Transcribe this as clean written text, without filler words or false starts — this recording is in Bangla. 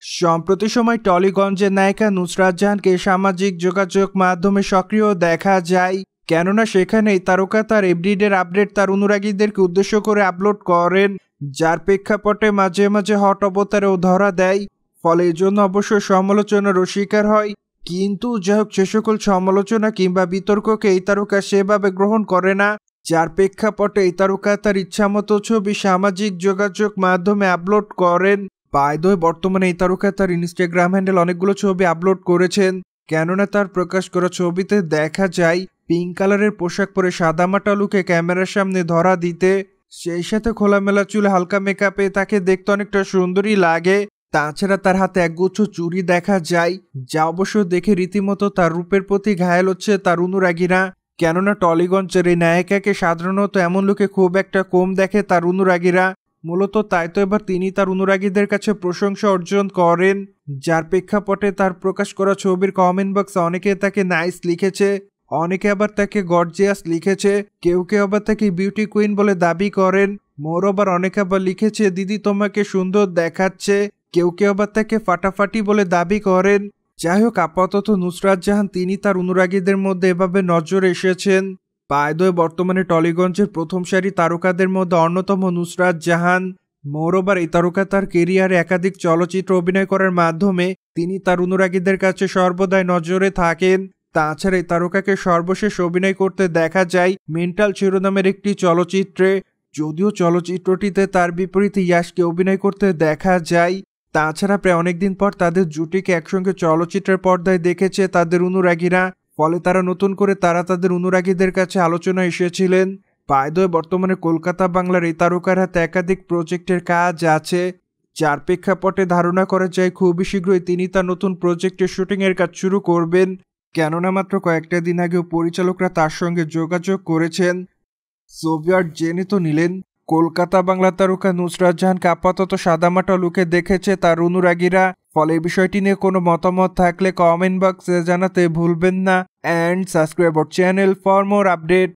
সম্প্রতি সময় টলিগঞ্জের নায়িকা নুসরাত জাহানকে সামাজিক যোগাযোগ মাধ্যমে সক্রিয় দেখা যায়। কেননা সেখানেই তারকা তার এভরিডের আপডেট তার অনুরাগীদেরকে উদ্দেশ্য করে আপলোড করেন, যার প্রেক্ষাপটে মাঝে মাঝে হট অবতারেও ধরা দেয়। ফলে এই জন্য অবশ্য সমালোচনার শিকার হয়। কিন্তু যাই হোক, সে সকল সমালোচনা কিংবা বিতর্ককে এই তারকা সেভাবে গ্রহণ করে না, যার প্রেক্ষাপটে এই তারকা তার ইচ্ছামতো ছবি সামাজিক যোগাযোগ মাধ্যমে আপলোড করেন। বাই দ্য ওয়ে, বর্তমানে এই তারকা তার ইনস্টাগ্রাম হ্যান্ডেল অনেকগুলো ছবি আপলোড করেছেন। কেননা তার প্রকাশ করা ছবিতে দেখা যায় পিঙ্ক কালারের পোশাক পরে সাদামাটা লুকে ক্যামেরার সামনে ধরা দিতে, সেই সাথে খোলামেলা চুলে হালকা মেকআপে তাকে দেখতে অনেকটা সুন্দরী লাগে। তাছাড়া তার হাতে একগুচ্ছ চুড়ি দেখা যায়, যা অবশ্য দেখে রীতিমতো তার রূপের প্রতি ঘায়েল হচ্ছে তার অনুরাগীরা। কেননা টলিগঞ্জের এই নায়িকাকে সাধারণত এমন লোকে খুব একটা কম দেখে তার অনুরাগীরা। মূলত তাই তো এবার তিনি তার অনুরাগীদের কাছে প্রশংসা অর্জন করেন, যার প্রেক্ষাপটে তার প্রকাশ করা ছবির কমেন্ট বক্সে অনেকে তাকে নাইস লিখেছে, অনেকে আবার তাকে গর্জিয়াস লিখেছে, কেউ কেউ আবার তাকে বিউটি কুইন বলে দাবি করেন। মোর আবার অনেকে আবার লিখেছে দিদি তোমাকে সুন্দর দেখাচ্ছে, কেউ কেউ আবার তাকে ফাটাফাটি বলে দাবি করেন। যাই হোক, আপাতত নুসরাত জাহান তিনি তার অনুরাগীদের মধ্যে এভাবে নজরে এসেছেন। বাই দ্য ওয়ে, বর্তমানে টলিগঞ্জের প্রথম সারি তারকাদের মধ্যে অন্যতম নুসরাত জাহান। মোরওভার এই তারকা তার কেরিয়ারে একাধিক চলচ্চিত্র অভিনয় করার মাধ্যমে তিনি তার অনুরাগীদের কাছে সর্বদাই নজরে থাকেন। তাছাড়া এই তারকাকে সর্বশেষ অভিনয় করতে দেখা যায় মেন্টাল শিরোনামের একটি চলচ্চিত্রে, যদিও চলচ্চিত্রটিতে তার বিপরীতে ইয়াশকে অভিনয় করতে দেখা যায়। তাছাড়া প্রায় অনেকদিন পর তাদের জুটিকে একসঙ্গে চলচ্চিত্রের পর্দায় দেখেছে তাদের অনুরাগীরা। ফলে তারা নতুন করে তাদের অনুরাগীদের কাছে আলোচনা এসেছিলেন। বাই দ্য ওয়ে, বর্তমানে কলকাতা বাংলার এই তারকার হাতে একাধিক প্রজেক্টের কাজ আছে, যার প্রেক্ষাপটে ধারণা করা যায় খুবই শীঘ্রই তিনি তার নতুন প্রজেক্টের শুটিংয়ের কাজ শুরু করবেন। কেননা মাত্র কয়েকটা দিন আগেও পরিচালকরা তার সঙ্গে যোগাযোগ করেছেন। সোভিয়ার জেনে তো নিলেন কলকাতা বাংলা তারকা নুসরাত জাহানকে আপাতত সাদামাটা লুকে দেখেছে তার অনুরাগীরা। ফলে বিষয়টি নিয়ে কোনো মতামত থাকলে কমেন্ট বক্সে জানাতে ভুলবেন না। And subscribe our channel for more update.